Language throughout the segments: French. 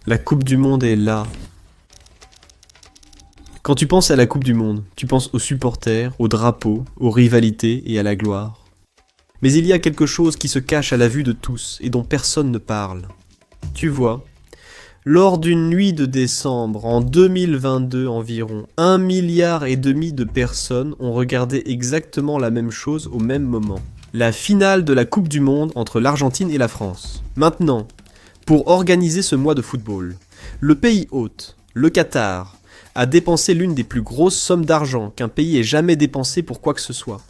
La Coupe du Monde est là. Quand tu penses à la Coupe du Monde, tu penses aux supporters, aux drapeaux, aux rivalités et à la gloire. Mais il y a quelque chose qui se cache à la vue de tous et dont personne ne parle. Tu vois, lors d'une nuit de décembre, en 2022 environ, 1,5 milliard de personnes ont regardé exactement la même chose au même moment. La finale de la Coupe du Monde entre l'Argentine et la France. Maintenant, pour organiser ce mois de football, le pays hôte, le Qatar, a dépensé l'une des plus grosses sommes d'argent qu'un pays ait jamais dépensé pour quoi que ce soit.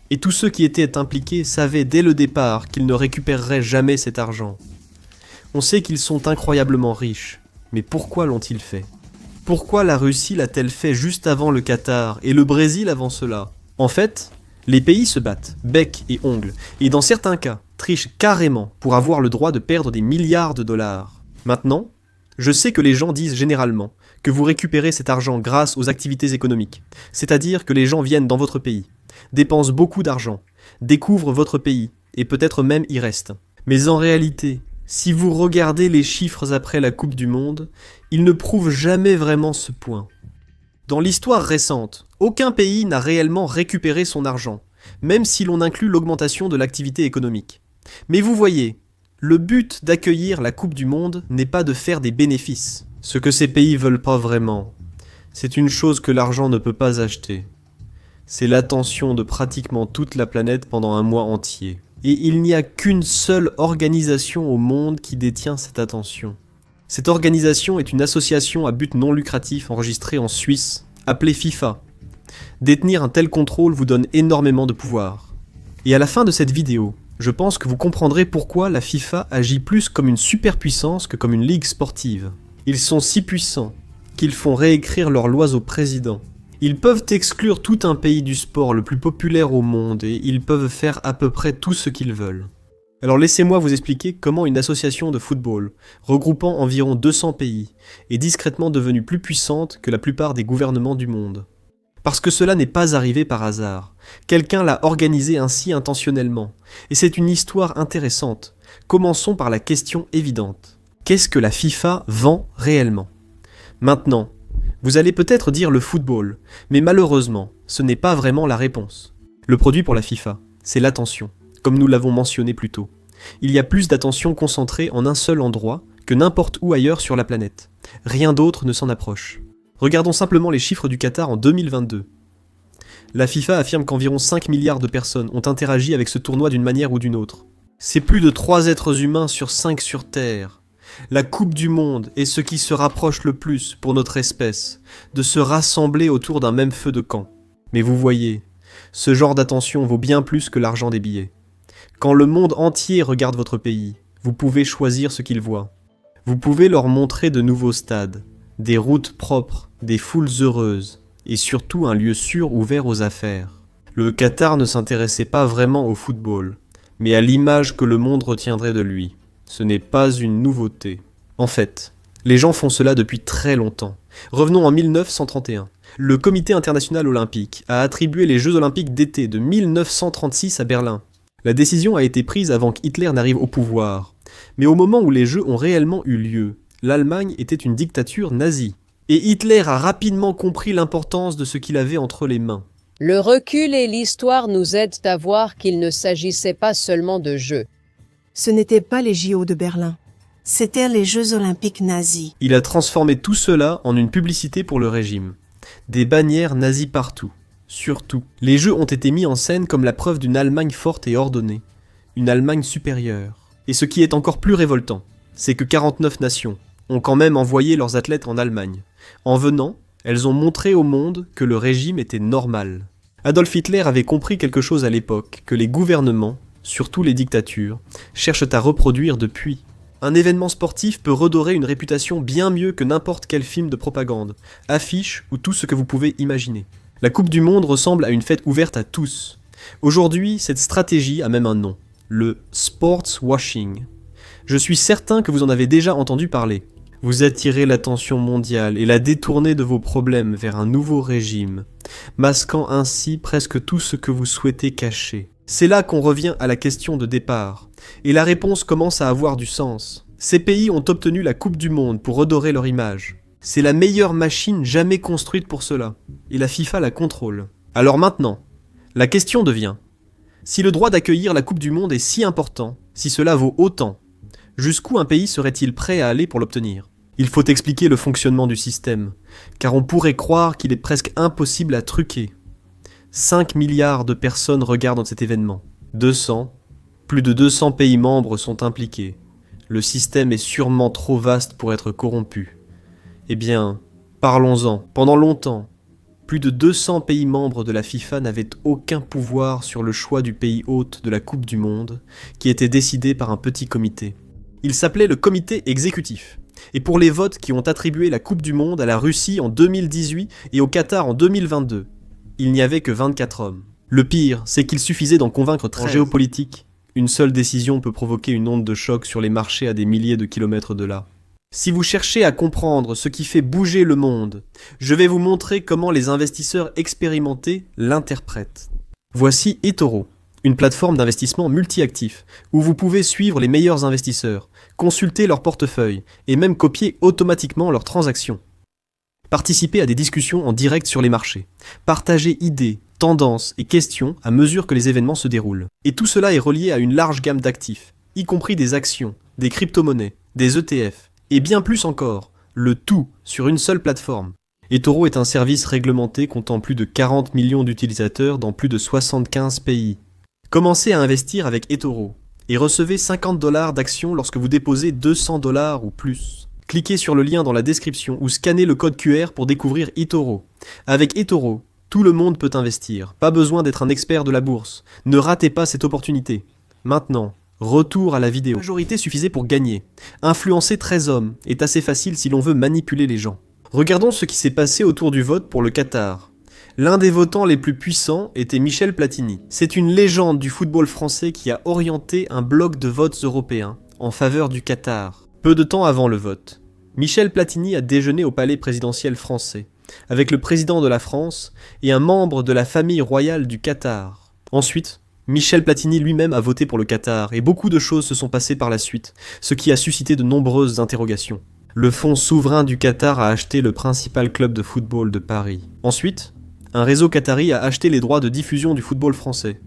Et tous ceux qui étaient impliqués savaient dès le départ qu'ils ne récupéreraient jamais cet argent. On sait qu'ils sont incroyablement riches, mais pourquoi l'ont-ils fait? Pourquoi la Russie l'a-t-elle fait juste avant le Qatar et le Brésil avant cela? En fait, les pays se battent, bec et ongles, et dans certains cas, trichent carrément pour avoir le droit de perdre des milliards de dollars. Maintenant, je sais que les gens disent généralement que vous récupérez cet argent grâce aux activités économiques, c'est-à-dire que les gens viennent dans votre pays, dépensent beaucoup d'argent, découvrent votre pays, et peut-être même y restent. Mais en réalité, si vous regardez les chiffres après la Coupe du Monde, ils ne prouvent jamais vraiment ce point. Dans l'histoire récente, aucun pays n'a réellement récupéré son argent, même si l'on inclut l'augmentation de l'activité économique. Mais vous voyez, le but d'accueillir la Coupe du Monde n'est pas de faire des bénéfices. Ce que ces pays veulent pas vraiment, c'est une chose que l'argent ne peut pas acheter. C'est l'attention de pratiquement toute la planète pendant un mois entier. Et il n'y a qu'une seule organisation au monde qui détient cette attention. Cette organisation est une association à but non lucratif enregistrée en Suisse, appelée FIFA. Détenir un tel contrôle vous donne énormément de pouvoir. Et à la fin de cette vidéo, je pense que vous comprendrez pourquoi la FIFA agit plus comme une superpuissance que comme une ligue sportive. Ils sont si puissants qu'ils font réécrire leurs lois au président. Ils peuvent exclure tout un pays du sport le plus populaire au monde et ils peuvent faire à peu près tout ce qu'ils veulent. Alors laissez-moi vous expliquer comment une association de football, regroupant environ 200 pays, est discrètement devenue plus puissante que la plupart des gouvernements du monde. Parce que cela n'est pas arrivé par hasard. Quelqu'un l'a organisé ainsi intentionnellement. Et c'est une histoire intéressante. Commençons par la question évidente. Qu'est-ce que la FIFA vend réellement? Maintenant, vous allez peut-être dire le football, mais malheureusement, ce n'est pas vraiment la réponse. Le produit pour la FIFA, c'est l'attention, comme nous l'avons mentionné plus tôt. Il y a plus d'attention concentrée en un seul endroit que n'importe où ailleurs sur la planète. Rien d'autre ne s'en approche. Regardons simplement les chiffres du Qatar en 2022. La FIFA affirme qu'environ 5 milliards de personnes ont interagi avec ce tournoi d'une manière ou d'une autre. C'est plus de 3 êtres humains sur 5 sur Terre. La Coupe du Monde est ce qui se rapproche le plus pour notre espèce, de se rassembler autour d'un même feu de camp. Mais vous voyez, ce genre d'attention vaut bien plus que l'argent des billets. Quand le monde entier regarde votre pays, vous pouvez choisir ce qu'il voit. Vous pouvez leur montrer de nouveaux stades, des routes propres, des foules heureuses, et surtout un lieu sûr ouvert aux affaires. Le Qatar ne s'intéressait pas vraiment au football, mais à l'image que le monde retiendrait de lui. Ce n'est pas une nouveauté. En fait, les gens font cela depuis très longtemps. Revenons en 1931. Le Comité international olympique a attribué les Jeux olympiques d'été de 1936 à Berlin. La décision a été prise avant qu'Hitler n'arrive au pouvoir. Mais au moment où les Jeux ont réellement eu lieu, l'Allemagne était une dictature nazie. Et Hitler a rapidement compris l'importance de ce qu'il avait entre les mains. Le recul et l'histoire nous aident à voir qu'il ne s'agissait pas seulement de jeux. Ce n'étaient pas les JO de Berlin. C'étaient les Jeux olympiques nazis. Il a transformé tout cela en une publicité pour le régime. Des bannières nazies partout. Surtout, les Jeux ont été mis en scène comme la preuve d'une Allemagne forte et ordonnée. Une Allemagne supérieure. Et ce qui est encore plus révoltant, c'est que 49 nations ont quand même envoyé leurs athlètes en Allemagne. En venant, elles ont montré au monde que le régime était normal. Adolf Hitler avait compris quelque chose à l'époque, que les gouvernements, surtout les dictatures, cherchent à reproduire depuis. Un événement sportif peut redorer une réputation bien mieux que n'importe quel film de propagande, affiche ou tout ce que vous pouvez imaginer. La Coupe du Monde ressemble à une fête ouverte à tous. Aujourd'hui, cette stratégie a même un nom, le sports washing. Je suis certain que vous en avez déjà entendu parler. Vous attirez l'attention mondiale et la détournez de vos problèmes vers un nouveau régime, masquant ainsi presque tout ce que vous souhaitez cacher. C'est là qu'on revient à la question de départ, et la réponse commence à avoir du sens. Ces pays ont obtenu la Coupe du Monde pour redorer leur image. C'est la meilleure machine jamais construite pour cela, et la FIFA la contrôle. Alors maintenant, la question devient, si le droit d'accueillir la Coupe du Monde est si important, si cela vaut autant, jusqu'où un pays serait-il prêt à aller pour l'obtenir ? Il faut expliquer le fonctionnement du système, car on pourrait croire qu'il est presque impossible à truquer. 5 milliards de personnes regardent cet événement. Plus de 200 pays membres sont impliqués. Le système est sûrement trop vaste pour être corrompu. Eh bien, parlons-en. Pendant longtemps, plus de 200 pays membres de la FIFA n'avaient aucun pouvoir sur le choix du pays hôte de la Coupe du Monde, qui était décidé par un petit comité. Il s'appelait le comité exécutif. Et pour les votes qui ont attribué la Coupe du Monde à la Russie en 2018 et au Qatar en 2022, il n'y avait que 24 hommes. Le pire, c'est qu'il suffisait d'en convaincre 13. En géopolitique, une seule décision peut provoquer une onde de choc sur les marchés à des milliers de kilomètres de là. Si vous cherchez à comprendre ce qui fait bouger le monde, je vais vous montrer comment les investisseurs expérimentés l'interprètent. Voici eToro, une plateforme d'investissement multi-actif, où vous pouvez suivre les meilleurs investisseurs, consulter leur portefeuille et même copier automatiquement leurs transactions. Participer à des discussions en direct sur les marchés, partager idées, tendances et questions à mesure que les événements se déroulent. Et tout cela est relié à une large gamme d'actifs, y compris des actions, des crypto-monnaies, des ETF, et bien plus encore, le tout sur une seule plateforme. eToro est un service réglementé comptant plus de 40 millions d'utilisateurs dans plus de 75 pays. Commencez à investir avec eToro et recevez $50 d'actions lorsque vous déposez $200 ou plus. Cliquez sur le lien dans la description ou scannez le code QR pour découvrir eToro. Avec eToro, tout le monde peut investir, pas besoin d'être un expert de la bourse. Ne ratez pas cette opportunité. Maintenant, retour à la vidéo. La majorité suffisait pour gagner. Influencer 13 hommes est assez facile si l'on veut manipuler les gens. Regardons ce qui s'est passé autour du vote pour le Qatar. L'un des votants les plus puissants était Michel Platini. C'est une légende du football français qui a orienté un bloc de votes européens en faveur du Qatar. Peu de temps avant le vote, Michel Platini a déjeuné au palais présidentiel français, avec le président de la France et un membre de la famille royale du Qatar. Ensuite, Michel Platini lui-même a voté pour le Qatar et beaucoup de choses se sont passées par la suite, ce qui a suscité de nombreuses interrogations. Le fonds souverain du Qatar a acheté le principal club de football de Paris. Ensuite, un réseau qatari a acheté les droits de diffusion du football français.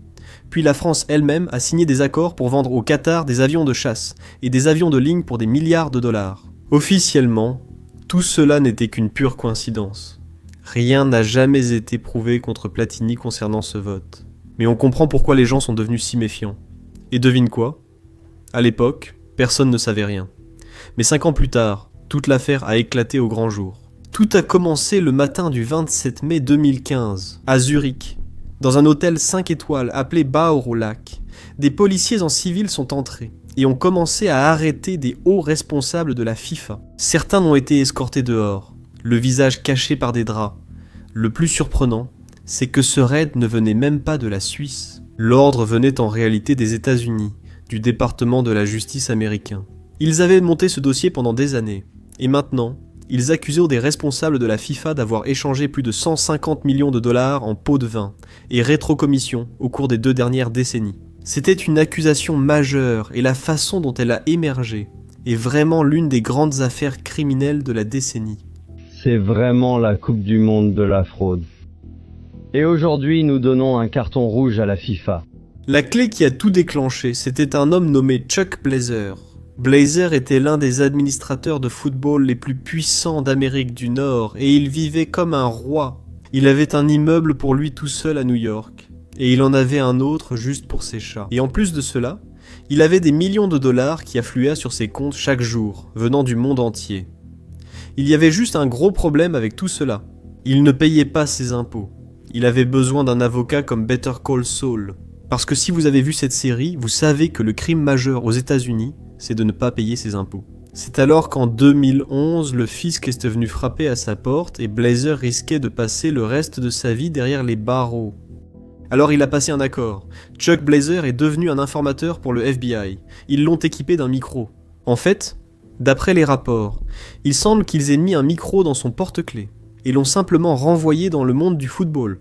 Puis la France elle-même a signé des accords pour vendre au Qatar des avions de chasse et des avions de ligne pour des milliards de dollars. Officiellement, tout cela n'était qu'une pure coïncidence. Rien n'a jamais été prouvé contre Platini concernant ce vote. Mais on comprend pourquoi les gens sont devenus si méfiants. Et devine quoi ? À l'époque, personne ne savait rien. Mais 5 ans plus tard, toute l'affaire a éclaté au grand jour. Tout a commencé le matin du 27 mai 2015, à Zurich. Dans un hôtel 5 étoiles appelé Bauer au lac, des policiers en civil sont entrés et ont commencé à arrêter des hauts responsables de la FIFA. Certains ont été escortés dehors, le visage caché par des draps. Le plus surprenant, c'est que ce raid ne venait même pas de la Suisse. L'ordre venait en réalité des États-Unis, du département de la justice américain. Ils avaient monté ce dossier pendant des années, et maintenant, ils accusaient des responsables de la FIFA d'avoir échangé plus de 150 millions de dollars en pots de vin et rétrocommissions au cours des 2 dernières décennies. C'était une accusation majeure et la façon dont elle a émergé est vraiment l'une des grandes affaires criminelles de la décennie. C'est vraiment la Coupe du Monde de la fraude. Et aujourd'hui, nous donnons un carton rouge à la FIFA. La clé qui a tout déclenché, c'était un homme nommé Chuck Blazer. Blazer était l'un des administrateurs de football les plus puissants d'Amérique du Nord et il vivait comme un roi. Il avait un immeuble pour lui tout seul à New York et il en avait un autre juste pour ses chats. Et en plus de cela, il avait des millions de dollars qui affluaient sur ses comptes chaque jour, venant du monde entier. Il y avait juste un gros problème avec tout cela. Il ne payait pas ses impôts. Il avait besoin d'un avocat comme Better Call Saul. Parce que si vous avez vu cette série, vous savez que le crime majeur aux États-Unis, c'est de ne pas payer ses impôts. C'est alors qu'en 2011, le fisc est venu frapper à sa porte et Blazer risquait de passer le reste de sa vie derrière les barreaux. Alors il a passé un accord. Chuck Blazer est devenu un informateur pour le FBI. Ils l'ont équipé d'un micro. En fait, d'après les rapports, il semble qu'ils aient mis un micro dans son porte-clés et l'ont simplement renvoyé dans le monde du football,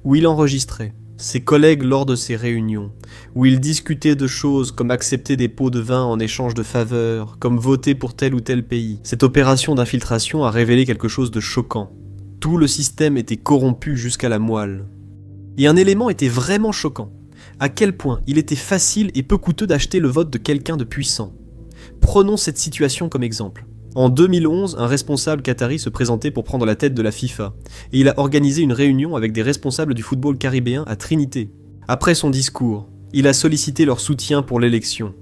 où il enregistrait. ses collègues lors de ces réunions, où ils discutaient de choses comme accepter des pots de vin en échange de faveurs, comme voter pour tel ou tel pays. Cette opération d'infiltration a révélé quelque chose de choquant. Tout le système était corrompu jusqu'à la moelle. Et un élément était vraiment choquant. À quel point il était facile et peu coûteux d'acheter le vote de quelqu'un de puissant. Prenons cette situation comme exemple. En 2011, un responsable qatari se présentait pour prendre la tête de la FIFA, et il a organisé une réunion avec des responsables du football caribéen à Trinité. Après son discours, il a sollicité leur soutien pour l'élection.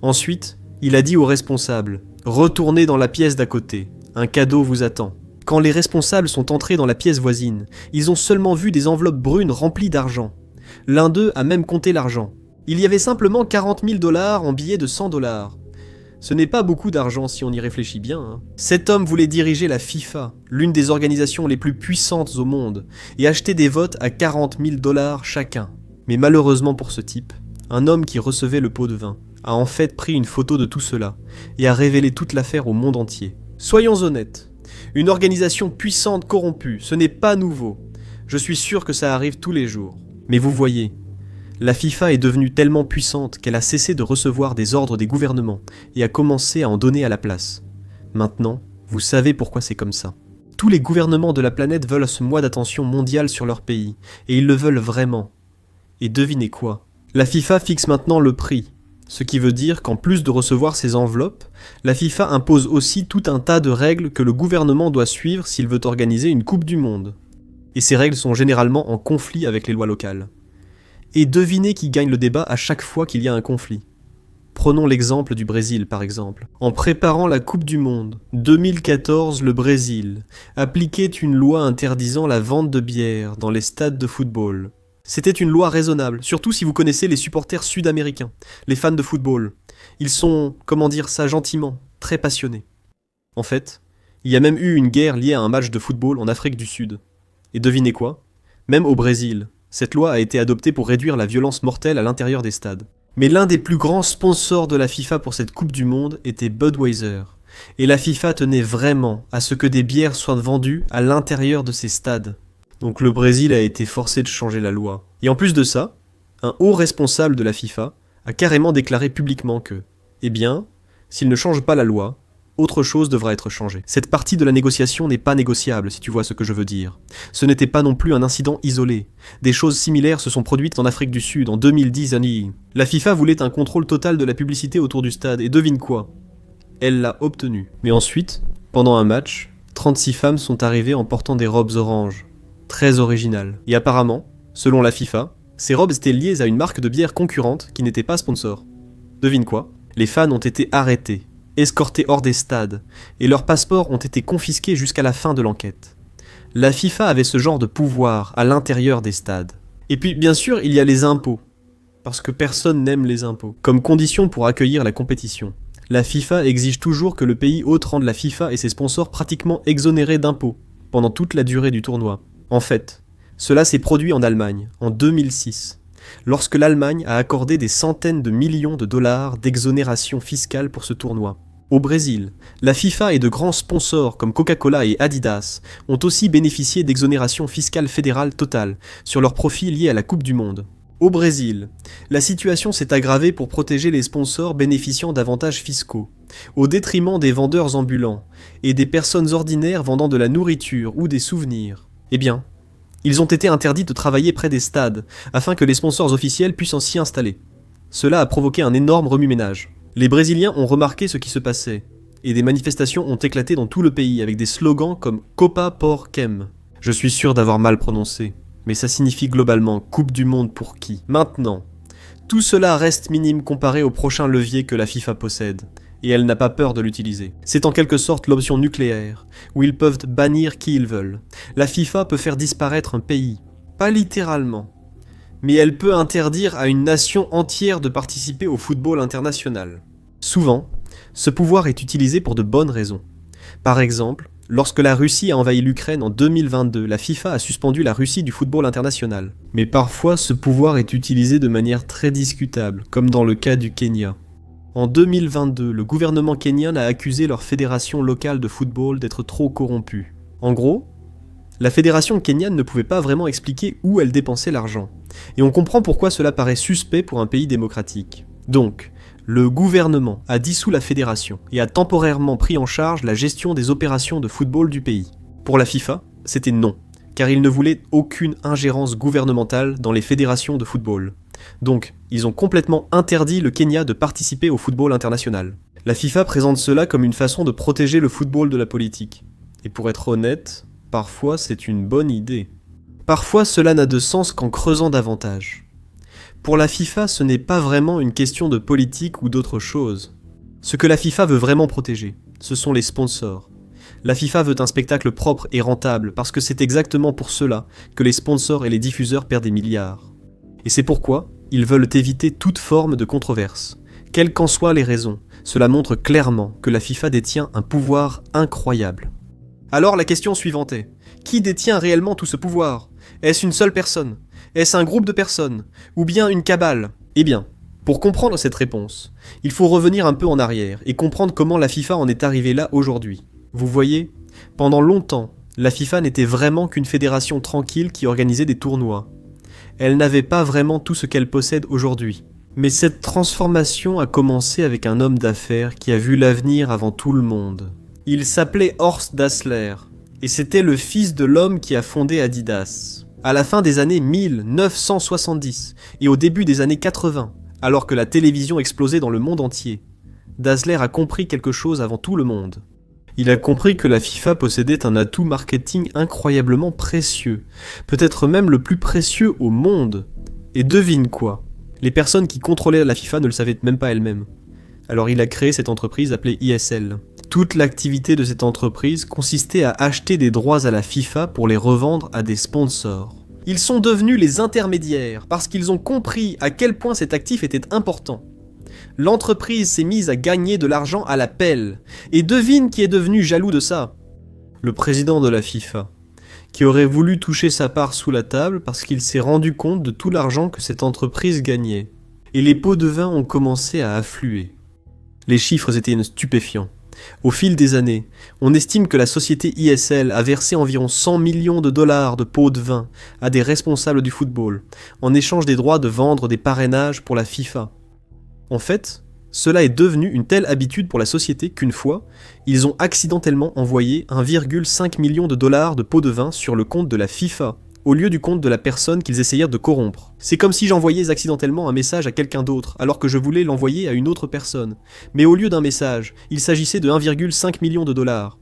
Ensuite, il a dit aux responsables « Retournez dans la pièce d'à côté, un cadeau vous attend ». Quand les responsables sont entrés dans la pièce voisine, ils ont seulement vu des enveloppes brunes remplies d'argent. L'un d'eux a même compté l'argent. Il y avait simplement 40 000 $ en billets de 100 $. Ce n'est pas beaucoup d'argent si on y réfléchit bien, hein. Cet homme voulait diriger la FIFA, l'une des organisations les plus puissantes au monde, et acheter des votes à 40 000 $ chacun. Mais malheureusement pour ce type, un homme qui recevait le pot de vin a en fait pris une photo de tout cela et a révélé toute l'affaire au monde entier. Soyons honnêtes, une organisation puissante corrompue, ce n'est pas nouveau. Je suis sûr que ça arrive tous les jours. Mais vous voyez, la FIFA est devenue tellement puissante qu'elle a cessé de recevoir des ordres des gouvernements et a commencé à en donner à la place. Maintenant, vous savez pourquoi c'est comme ça. Tous les gouvernements de la planète veulent ce mois d'attention mondiale sur leur pays, et ils le veulent vraiment. Et devinez quoi? La FIFA fixe maintenant le prix, ce qui veut dire qu'en plus de recevoir ces enveloppes, la FIFA impose aussi tout un tas de règles que le gouvernement doit suivre s'il veut organiser une Coupe du Monde. Et ces règles sont généralement en conflit avec les lois locales. Et devinez qui gagne le débat à chaque fois qu'il y a un conflit. Prenons l'exemple du Brésil par exemple. En préparant la Coupe du Monde, 2014, le Brésil appliquait une loi interdisant la vente de bière dans les stades de football. C'était une loi raisonnable, surtout si vous connaissez les supporters sud-américains, les fans de football. Ils sont, comment dire ça gentiment, très passionnés. En fait, il y a même eu une guerre liée à un match de football en Afrique du Sud. Et devinez quoi? Même au Brésil, cette loi a été adoptée pour réduire la violence mortelle à l'intérieur des stades. Mais l'un des plus grands sponsors de la FIFA pour cette Coupe du Monde était Budweiser. Et la FIFA tenait vraiment à ce que des bières soient vendues à l'intérieur de ces stades. Donc le Brésil a été forcé de changer la loi. Et en plus de ça, un haut responsable de la FIFA a carrément déclaré publiquement que, eh bien, s'il ne change pas la loi, autre chose devra être changée. Cette partie de la négociation n'est pas négociable, si tu vois ce que je veux dire. Ce n'était pas non plus un incident isolé. Des choses similaires se sont produites en Afrique du Sud en 2010. La FIFA voulait un contrôle total de la publicité autour du stade, et devine quoi? Elle l'a obtenu. Mais ensuite, pendant un match, 36 femmes sont arrivées en portant des robes oranges. Très originales. Et apparemment, selon la FIFA, ces robes étaient liées à une marque de bière concurrente qui n'était pas sponsor. Devine quoi? Les fans ont été arrêtés, escortés hors des stades, et leurs passeports ont été confisqués jusqu'à la fin de l'enquête. La FIFA avait ce genre de pouvoir à l'intérieur des stades. Et puis, bien sûr, il y a les impôts, parce que personne n'aime les impôts. Comme condition pour accueillir la compétition, la FIFA exige toujours que le pays hôte rende la FIFA et ses sponsors pratiquement exonérés d'impôts pendant toute la durée du tournoi. En fait, cela s'est produit en Allemagne, en 2006. Lorsque l'Allemagne a accordé des centaines de millions de dollars d'exonération fiscale pour ce tournoi. Au Brésil, la FIFA et de grands sponsors comme Coca-Cola et Adidas ont aussi bénéficié d'exonérations fiscales fédérales totales sur leurs profits liés à la Coupe du Monde. Au Brésil, la situation s'est aggravée pour protéger les sponsors bénéficiant d'avantages fiscaux, au détriment des vendeurs ambulants et des personnes ordinaires vendant de la nourriture ou des souvenirs. Eh bien, ils ont été interdits de travailler près des stades, afin que les sponsors officiels puissent s'y installer. Cela a provoqué un énorme remue-ménage. Les Brésiliens ont remarqué ce qui se passait, et des manifestations ont éclaté dans tout le pays avec des slogans comme « Copa por quem ». Je suis sûr d'avoir mal prononcé, mais ça signifie globalement « Coupe du Monde pour qui ». Maintenant, tout cela reste minime comparé au prochain levier que la FIFA possède, et elle n'a pas peur de l'utiliser. C'est en quelque sorte l'option nucléaire, où ils peuvent bannir qui ils veulent. La FIFA peut faire disparaître un pays, pas littéralement, mais elle peut interdire à une nation entière de participer au football international. Souvent, ce pouvoir est utilisé pour de bonnes raisons. Par exemple, lorsque la Russie a envahi l'Ukraine en 2022, la FIFA a suspendu la Russie du football international. Mais parfois, ce pouvoir est utilisé de manière très discutable, comme dans le cas du Kenya. En 2022, le gouvernement kenyan a accusé leur fédération locale de football d'être trop corrompue. En gros, la fédération kenyane ne pouvait pas vraiment expliquer où elle dépensait l'argent. Et on comprend pourquoi cela paraît suspect pour un pays démocratique. Donc, le gouvernement a dissous la fédération et a temporairement pris en charge la gestion des opérations de football du pays. Pour la FIFA, c'était non, car ils ne voulaient aucune ingérence gouvernementale dans les fédérations de football. Donc, ils ont complètement interdit le Kenya de participer au football international. La FIFA présente cela comme une façon de protéger le football de la politique. Et pour être honnête, parfois c'est une bonne idée. Parfois cela n'a de sens qu'en creusant davantage. Pour la FIFA, ce n'est pas vraiment une question de politique ou d'autre chose. Ce que la FIFA veut vraiment protéger, ce sont les sponsors. La FIFA veut un spectacle propre et rentable parce que c'est exactement pour cela que les sponsors et les diffuseurs perdent des milliards. Et c'est pourquoi ils veulent éviter toute forme de controverse. Quelles qu'en soient les raisons, cela montre clairement que la FIFA détient un pouvoir incroyable. Alors la question suivante est, qui détient réellement tout ce pouvoir ? Est-ce une seule personne ? Est-ce un groupe de personnes ? Ou bien une cabale ? Eh bien, pour comprendre cette réponse, il faut revenir un peu en arrière et comprendre comment la FIFA en est arrivée là aujourd'hui. Vous voyez, pendant longtemps, la FIFA n'était vraiment qu'une fédération tranquille qui organisait des tournois. Elle n'avait pas vraiment tout ce qu'elle possède aujourd'hui. Mais cette transformation a commencé avec un homme d'affaires qui a vu l'avenir avant tout le monde. Il s'appelait Horst Dassler, et c'était le fils de l'homme qui a fondé Adidas. À la fin des années 1970 et au début des années 80, alors que la télévision explosait dans le monde entier, Dassler a compris quelque chose avant tout le monde. Il a compris que la FIFA possédait un atout marketing incroyablement précieux, peut-être même le plus précieux au monde. Et devine quoi ? Les personnes qui contrôlaient la FIFA ne le savaient même pas elles-mêmes. Alors il a créé cette entreprise appelée ISL. Toute l'activité de cette entreprise consistait à acheter des droits à la FIFA pour les revendre à des sponsors. Ils sont devenus les intermédiaires parce qu'ils ont compris à quel point cet actif était important. L'entreprise s'est mise à gagner de l'argent à la pelle. Et devine qui est devenu jaloux de ça ? Le président de la FIFA, qui aurait voulu toucher sa part sous la table parce qu'il s'est rendu compte de tout l'argent que cette entreprise gagnait. Et les pots de vin ont commencé à affluer. Les chiffres étaient stupéfiants. Au fil des années, on estime que la société ISL a versé environ 100 millions de dollars de pots de vin à des responsables du football, en échange des droits de vendre des parrainages pour la FIFA. En fait, cela est devenu une telle habitude pour la société qu'une fois, ils ont accidentellement envoyé 1,5 million de dollars de pots de vin sur le compte de la FIFA, au lieu du compte de la personne qu'ils essayèrent de corrompre. C'est comme si j'envoyais accidentellement un message à quelqu'un d'autre, alors que je voulais l'envoyer à une autre personne. Mais au lieu d'un message, il s'agissait de 1,5 million de dollars.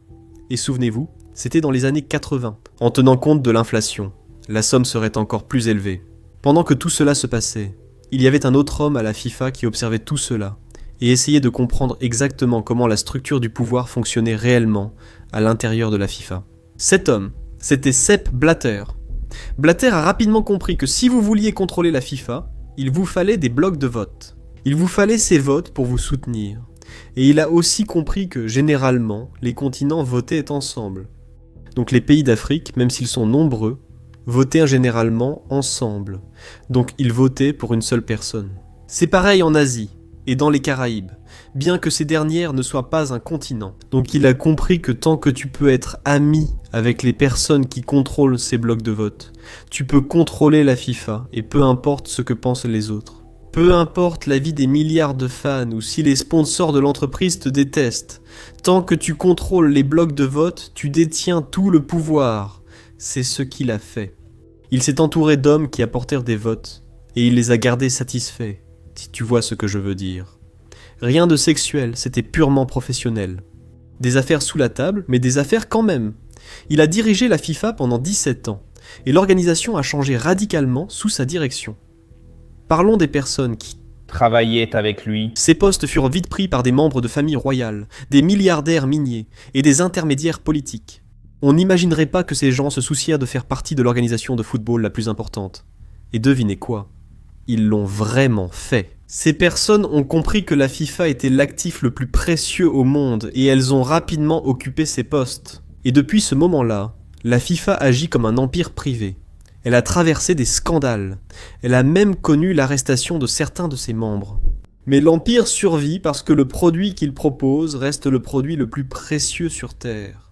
Et souvenez-vous, c'était dans les années 80. En tenant compte de l'inflation, la somme serait encore plus élevée. Pendant que tout cela se passait, il y avait un autre homme à la FIFA qui observait tout cela, et essayait de comprendre exactement comment la structure du pouvoir fonctionnait réellement à l'intérieur de la FIFA. Cet homme, c'était Sepp Blatter. Blatter a rapidement compris que si vous vouliez contrôler la FIFA, il vous fallait des blocs de vote. Il vous fallait ces votes pour vous soutenir. Et il a aussi compris que, généralement, les continents votaient ensemble. Donc les pays d'Afrique, même s'ils sont nombreux, votaient généralement ensemble. Donc ils votaient pour une seule personne. C'est pareil en Asie et dans les Caraïbes, bien que ces dernières ne soient pas un continent. Donc il a compris que tant que tu peux être ami avec les personnes qui contrôlent ces blocs de vote, tu peux contrôler la FIFA, et peu importe ce que pensent les autres. Peu importe l'avis des milliards de fans ou si les sponsors de l'entreprise te détestent, tant que tu contrôles les blocs de vote, tu détiens tout le pouvoir. C'est ce qu'il a fait. Il s'est entouré d'hommes qui apportèrent des votes, et il les a gardés satisfaits, si tu vois ce que je veux dire. Rien de sexuel, c'était purement professionnel. Des affaires sous la table, mais des affaires quand même. Il a dirigé la FIFA pendant 17 ans, et l'organisation a changé radicalement sous sa direction. Parlons des personnes qui travaillaient avec lui. Ces postes furent vite pris par des membres de familles royales, des milliardaires miniers et des intermédiaires politiques. On n'imaginerait pas que ces gens se soucièrent de faire partie de l'organisation de football la plus importante. Et devinez quoi ? Ils l'ont vraiment fait. Ces personnes ont compris que la FIFA était l'actif le plus précieux au monde et elles ont rapidement occupé ces postes. Et depuis ce moment-là, la FIFA agit comme un empire privé. Elle a traversé des scandales. Elle a même connu l'arrestation de certains de ses membres. Mais l'empire survit parce que le produit qu'il propose reste le produit le plus précieux sur Terre.